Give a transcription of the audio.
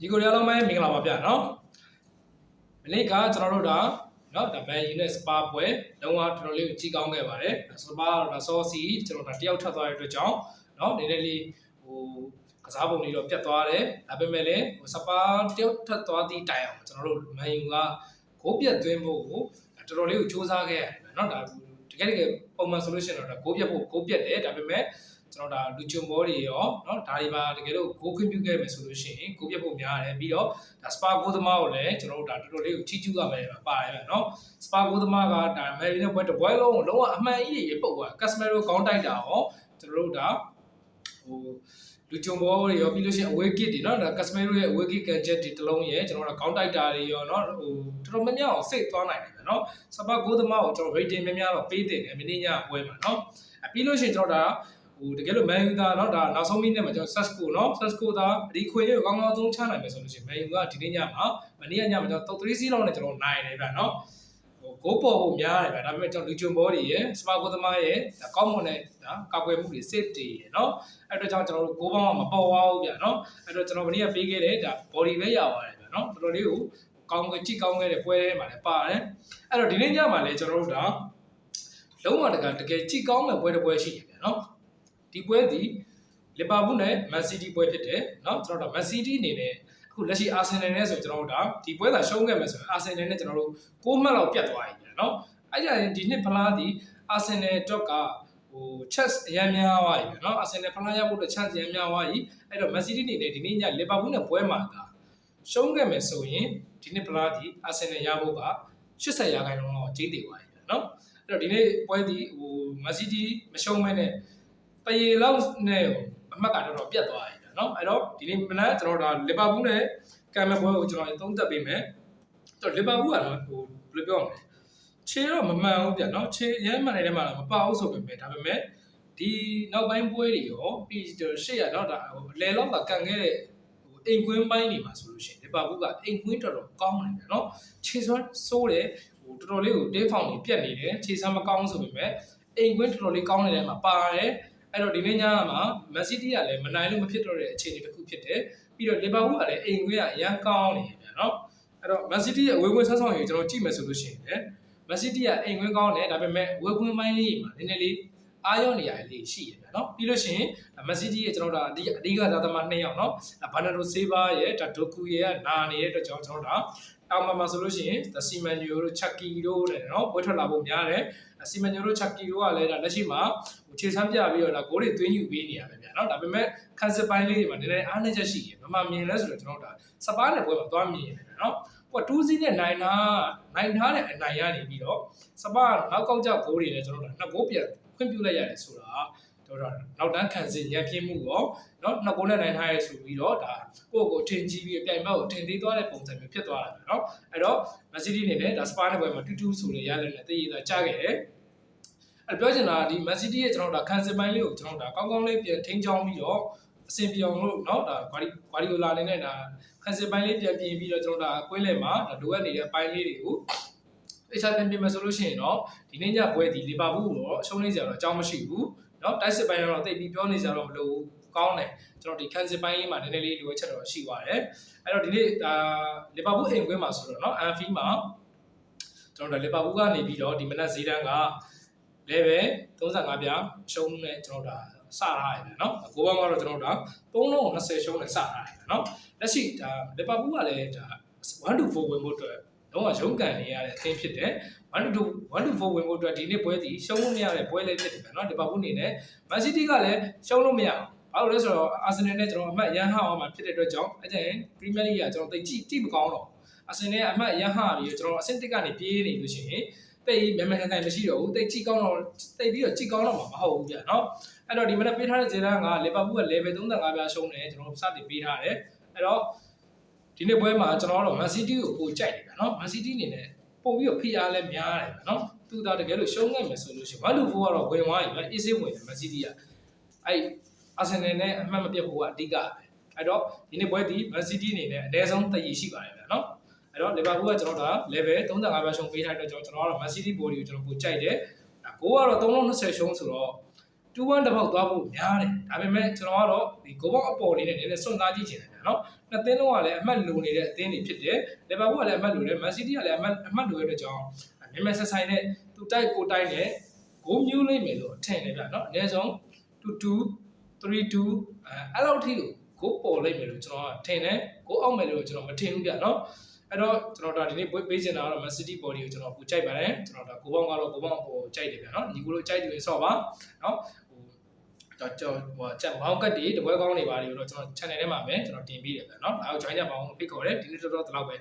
ဒီကိုရအောင်မဲမင်္ဂလာပါဗျာနော်မနေ့ကကျွန်တော်တို့ဒါနော်ဒါ Man U နဲ့ Spa ပွဲလုံးဝတော်တော်လေးကိုကြီးကောင်းခဲ့ပါတယ် Spa ဒါဆောစီကျွန်တော်ဒါတယောက်ထပ်သွားတဲ့အတွက်ကြောင့်နော်နည်းနည်းလေးကစားပုံလေးတော့ပြတ်သွားတယ်ဒါပေမဲ့လည်းSpa တယောက်ထပ်သွားသည့်တိုင်အောင်ကျွန်တော်တို့ Man U ကဂိုးပြတ်သွင်းဖို့ကိုတော်တော်လေးကိုစူးစမ်းခဲ့ရတယ်နော်ဒါတကယ်ပုံမှန်ဆိုလို့ရှိရင်တော့ဒါဂိုးပြတ်ဖို့ဂိုးပြတ်တယ်ဒါပေမဲ့ကျွန်တော်ဒါလူချွန်ဘောတွေရောเนาะဒါတွေပါတကယ်လို့ဂိုးခွင့်ပြုခဲ့မယ်ဆိုလို့ရှိရင်ဂိုးပြတ်ဖို့များတယ်ပြီးတော့ဒါစပါဂိုးသမားကိုလည်းကျွန်တော်တို့ဒါတော်တော်လေးကိုချီးကျူးရမယ်ပါတယ်ဗျာเนาะစပါဂိုးသမားကဒါမယ်ရီနဲ့ဘွဲတစ်ပွဲလုံးကိုလုံးဝအမှန်ကြီးတွေပုတ်သွားကတ်စမီရိုကောင်းတိုက်တာရောကျွန်တော်တို့ဒါလူချွန်ဘောတွေရောပြီးလို့ရှိရင်အဝေးကစ်တွေเนาะဒါကတ်စမီရိုရဲ့အဝေးကစ်ကန်ချက်တွေတစ်လုံးရဲ့ကျွန်တော်တို့ကောင်းတိုက်တာတွေရောเนาะတော်တော်များများအောင်စိတ်သွားနိုင်တယ်ဗျာเนาะစပါဂိုးသမားကိုကျွန်တော် rating များများတော့ပေးတင်တယ်မင်းညပွဲမှာเนาะပြီးလို့ရှိရင်ကျွန်တော်ဒါတကယ်လို့ Man U သားเนาะဒါနောက်ဆုံးမိနစ်မှာကျွန်တော် Sesco เนาะ Sesco သားဒီခွေလေးကိုကောင်းကောင်းဆုံးချနိုင်မယ်ဆိုလို့ရှိရင် Man U ကဒီနေ့ညမှာမနေ့ညမှာကျွန်တော်3-0လောက်နဲ့ကျွန်တော်နိုင်တယ်ဗျာเนาะဂိုးပေါ်ဖို့များတယ်ဗျာဒါပေမဲ့ကျွန်တော်လူချွန်ဘောတွေရယ်စပါဂိုသမားရယ်ဒါကောင်းမွန်တဲ့ဒါကောက်ွယ်မှုတွေ safety ရယ်เนาะအဲ့တော့ကျွန်တော်တို့ဂိုးပေါင်းကမပေါ်သွားဘူးဗျာเนาะအဲ့တော့ကျွန်တော်မနေ့ကပေးခဲ့တဲ့ဒါ body ပဲရပါတယ်ဗျာเนาะတော်တော်လေးကိုကောင်းကြည့်ကောင်းခဲ့တဲ့ပွဲထဲမှာလည်းပါတယ်အဲ့တော့ဒီနေ့ညမှာလည်းကျွန်တော်တို့ဒါလုံးဝတကယ်ကြည့်ကောင်းတဲ့ပွဲတစ်ပွဲရှိတယ်ဗျာเนาะဒီပွဲဒီလီဗာပူးနဲ့မန်စီးတီးပွဲဖြစ်တယ်เนาะကျွန်တော်တို့မန်စီးတီးအနေနဲ့အခုလက်ရှိအာဆင်နယ်နဲ့ဆိုကျွန်တော်တို့ဒါဒီပွဲသာရှုံးခဲ့မယ်ဆိုရင်အာဆင်နယ်နဲ့ကျွန်တော်တို့6မှတ်လောက်ပြတ်သွားပြီเนาะအဲ့ကြရင်ဒီနှစ်ဖလားဒီအာဆင်နယ်အတွက်ကချက်အရန်များသွားပြီเนาะအာဆင်နယ်ဖလားရဖို့အတွက်ချက်အရန်များသွားပြီအဲ့တော့မန်စီးတီးအနေနဲ့ဒီနေ့ညလီဗာပူးနဲ့ပွဲမှာဒါရှုံးခဲ့မယ်ဆိုရင်ဒီနှစ်ဖလားဒီအာဆင်နယ်ရဖို့က80%လောက်ကျိတ်တည်သွားပြီเนาะအဲ့တော့ဒီနေ့ပွဲဒီမန်စီးတီးမရှုံးမဲနဲ့တရေလောက်နဲ့အမှတ်ကတော်တော်ပြတ်သွားပြီเนาะအဲ့တော့ဒီနေ့မနက်ကျွန်တော်ဒါလီဗာပူးနဲ့ကမ်မပွဲကိုကျွန်တော်သုံးသပ်ပေးမယ်ကျွန်တော်လီဗာပူးကတော့ဘယ်လိုပြောမလဲခြေတော့မမှန်ဘူးဗျเนาะခြေရမ်းမှန်တဲ့ထဲမှာတော့မပါဘူးဆိုပေမဲ့ဒါပေမဲ့ဒီနောက်ပိုင်းပွဲတွေရောပြီးရှေ့ရတော့ဒါလဲလောက်ကကန်ခဲ့တဲ့အိမ်ကွင်းပိုင်းတွေမှာဆိုလို့ရှိရင်လီဗာပူးကအိမ်ကွင်းတော်တော်ကောင်းတယ်ဗျเนาะခြေစွမ်းစိုးတယ်တော်တော်လေးကိုတေးဖောင်တွေပြတ်နေတယ်ခြေစွမ်းမကောင်းဆိုပေမဲ့အိမ်ကွင်းတော်တော်လေးကောင်းနေတဲ့မှာပါတယ်အဲ့တော့ဒီနေ့ညမှာမန်စီးတီးကလည်းမနိုင်လို့မဖြစ်တော့တဲ့အခြေအနေတစ်ခုဖြစ်တယ်ပြီးတော့လီဗာပူးကလည်းအိမ်ကွင်းကအရန်ကောင်းနေတယ်เนาะအဲ့တော့မန်စီးတီးရဲ့အဝေးကွင်းဆက်ဆောင်ရေးကျွန်တော်ကြည့်မယ်ဆိုလို့ရှိရင်လည်းမန်စီးတီးကအိမ်ကွင်းကောင်းတယ်ဒါပေမဲ့အဝေးကွင်းပိုင်းလေးမှာနည်းနည်းလေးအားရောနေရလေးရှိရဗျာเนาะပြီးလို့ရှိရင်မန်စီးတီးရဲ့ကျွန်တော်တို့အဓိကသာသမား2ယောက်เนาะဘာနာဒိုဆေးဘာရဲ့ဒါဒိုကူရဲ့နာနေတဲ့အတွက်ကျွန်တော်တို့တောင်မှာဆိုလို့ရှိရင်စီမန်ညိုတို့ချက်ကီတို့နဲ့เนาะပွဲထွက်လာဖို့များတယ်စီမန်ညိုတို့ချက်ကီတို့ကလည်းဒါလက်ရှိမှာခြေဆန်းပြပြီးတော့ဒါဂိုးတွေသွင်းယူပေးနေရပဲဗျာเนาะဒါပေမဲ့ခန်းစစ်ပိုင်းလေးတွေမှာနည်းနည်းအားနည်းချက်ရှိတယ်မမြင်လဲဆိုတော့ကျွန်တော်တို့ဒါစပါးနဲ့ပွဲမှာသွားမြင်ရတယ်เนาะဟို2-0နဲ့နိုင်ထားတဲ့အနိုင်ရနေပြီးတော့စပါးနောက်ကောက်ကြဂိုးတွေလည်းကျွန်တော်တို့နှစ်ဂိုးပြန်ခွင့်ပြုလိုက်ရတယ်ဆိုတာတော့နောက်တန်းခံစစ်ရန်ပြင်းမှုရောเนาะနှစ်ဂိုးနဲ့နိုင်ထားရဲဆိုပြီးတော့ဒါကိုထင်ကြီးပြီးပြိုင်ဘက်ကိုထင်သေးသွားတဲ့ပုံစံမျိုးဖြစ်သွားတာပဲเนาะအဲ့တော့မန်စီးတီးအနေနဲ့ဒါစပါးနဲ့ပွဲမှာ2-2ဆိုတဲ့ရလဒ်နဲ့တည်ရတာကြားခဲ့တယ်အဲ့ပြောချင်တာဒီမန်စီးတီးရဲ့ကျွန်တော်တို့ခံစစ်ပိုင်းလေးကိုကျွန်တော်တို့ကောင်းကောင်းလေးပြန်ထိန်းချောင်းပြီးတော့အဆင်ပြေအောင်လို့เนาะဒါဂွာဒီယိုလာနေနဲ့ဒါခံစစ်ပိုင်းလေးပြန်ပြင်ပြီးတော့ကျွန်တော်တို့ကွင်းလယ်မှာဒါလိုအပ်နေတဲ့အပိုင်းလေးတွေကိုအချာပြင်မယ်ဆိုလို့ရှိရင်တော့ဒီနေ့ညပွဲဒီလီဗာပူးကိုတော့ရှုံးနေကြတော့အကြောင်းမရှိဘူးเนาะတိုက်စစ်ပိုင်းကတော့တိတ်ပြီးပြောနေကြတော့မလို့ကောင်းတယ်ကျွန်တော်ဒီခံစစ်ပိုင်းလေးမှာနည်းနည်းလေးလိုအပ်ချက်တော့ရှိပါတယ်အဲ့တော့ဒီနေ့လီဗာပူးအိမ်ကွင်းမှာဆိုတော့เนาะအန်ဖီမှာကျွန်တော်တို့လီဗာပူးကနေပြီးတော့ဒီမနက်ဈေးတန်းကlevel 35ပြရှုံးနဲ့ကျွန်တော်တို့စထားရတယ်เนาะကိုဘောကတော့ကျွန်တော်တို့3-20ရှုံးနဲ့စထားရတယ်เนาะလက်ရှိဒါလီဗာပူးကလည်းဒါ1-4ဝင်ဖို့အတွက်တော့ရုန်းကန်နေရတဲ့အသင်းဖြစ်တယ်1-4ဝင်ဖို့အတွက်ဒီနေ့ပွဲဒီရှုံးလို့မရတဲ့ပွဲလေးဖြစ်တယ်เนาะလီဗာပူးအနေနဲ့မန်စီးတီးကလည်းရှုံးလို့မရဘာလို့လဲဆိုတော့အာဆင်နယ်နဲ့ကျွန်တော်အမှတ်ရန်ဟအောင်မှာဖြစ်တဲ့အတွက်ကြောင့်အဲ့ကျရင်ပရီးမီးယားလိဂ်ကကျွန်တော်သိကြည့်မကောင်းတော့အာဆင်နယ်ကအမှတ်ရန်ဟပြီးကျွန်တော်အဆင့်1ကနေပြေးနေလို့ရှိရင်တိတ်မြန်ကန်မရှိတော့ဘူးတိတ်ကြည့်ကောင်းတော့တိတ်ပြီးတော့ကြည့်ကောင်းတော့မှာမဟုတ်ဘူးဗျာเนาะအဲ့တော့ဒီမနေ့ပေးထားတဲ့ဇေတန်းကလီဗာပူးက level 35ပြရှုံးတယ်ကျွန်တော်စတင်ပေးထားတယ်အဲ့တော့ဒီနေ့ပွဲမှာကျွန်တော်တို့မန်စီးတီးကိုပိုကြိုက်တယ်ဗျာเนาะမန်စီးတီးအနေနဲ့ပို့ပြီးတော့ဖိအားလဲများတယ်ဗျာเนาะသူသားတကယ်လို့ရှုံးခဲ့မယ်ဆိုလို့ရှိရင်1-4ကတော့ဝင်သွားပြီဗျာအေးဆေးဝင်တယ်မန်စီးတီးကအဲ့အာဆင်နယ်နဲ့အမှတ်မပြတ်ဖို့ကအဓိကပဲအဲ့တော့ဒီနေ့ပွဲဒီမန်စီးတီးအနေနဲ့အနည်းဆုံးတည်ရှိပါတယ်ဗျာเนาะအဲ့တော့လီဗာပူးကကျွန်တော်တို့ level 35ပြရှုံးပေးထားတဲ့အတွက်ကျွန်တော်တို့မန်စီးတီးဘော်ဒီကိုကျွန်တော်ပိုကြိုက်တယ်ဂိုးကတော့3-20ရှုံးဆိုတော့ 2-1 တပေါက်သွားဖို့များတယ်ဒါပေမဲ့ကျွန်တော်ကတော့ဒီဂိုးပေါက်အပေါ်လေးနဲ့နည်းနည်းစွန့်စားကြည့်ချင်တယ်ဗျာနော်နှစ်သင်းလုံးကလည်းအမှတ်လိုနေတဲ့အသင်းတွေဖြစ်တယ်လီဗာပူးကလည်းအမှတ်လိုတယ်မန်စီးတီးကလည်းအမှတ်လိုတဲ့အတွက်ကြောင့်မြန်မာဆက်ဆိုင်နဲ့သူတိုက်ကိုတိုက်နဲ့ဂိုးမျိုးလိမ့်မယ်လို့ထင်တယ်ဗျာနော်အနည်းဆုံး 2-2 3-2 အဲ့လောက်ထိကိုဂိုးပေါ်လိမ့်မယ်လို့ကျွန်တော်ကထင်တယ်ဂိုးအောက်မယ်လို့ကျွန်တော်မထင်ဘူးဗျာနော်အဲ့တော့ကျွန်တော်ဒါဒီနေ့ပေးချင်တာကတော့ Man City body ကိုကျွန်တော်ပူကြိုက်ပါတယ်ကျွန်တော်ဒါကိုပေါင်းကတော့ကိုပေါင်းကိုကြိုက်တယ်ဗျာနော်ညီကိုတို့ကြိုက်တယ်ဆော့ပါနော်ကျွန်တော်ချက်မောင်းကတ်တွေတပွဲကောင်းနေပါလေလို့ကျွန်တော် channel ထဲမှာပဲကျွန်တော်တင်ပေးတယ်ဗျာနော်အားကို join ကြပါအောင်ဖိတ်ခေါ်တယ်ဒီနေ့တော်တော်လောက်ပဲ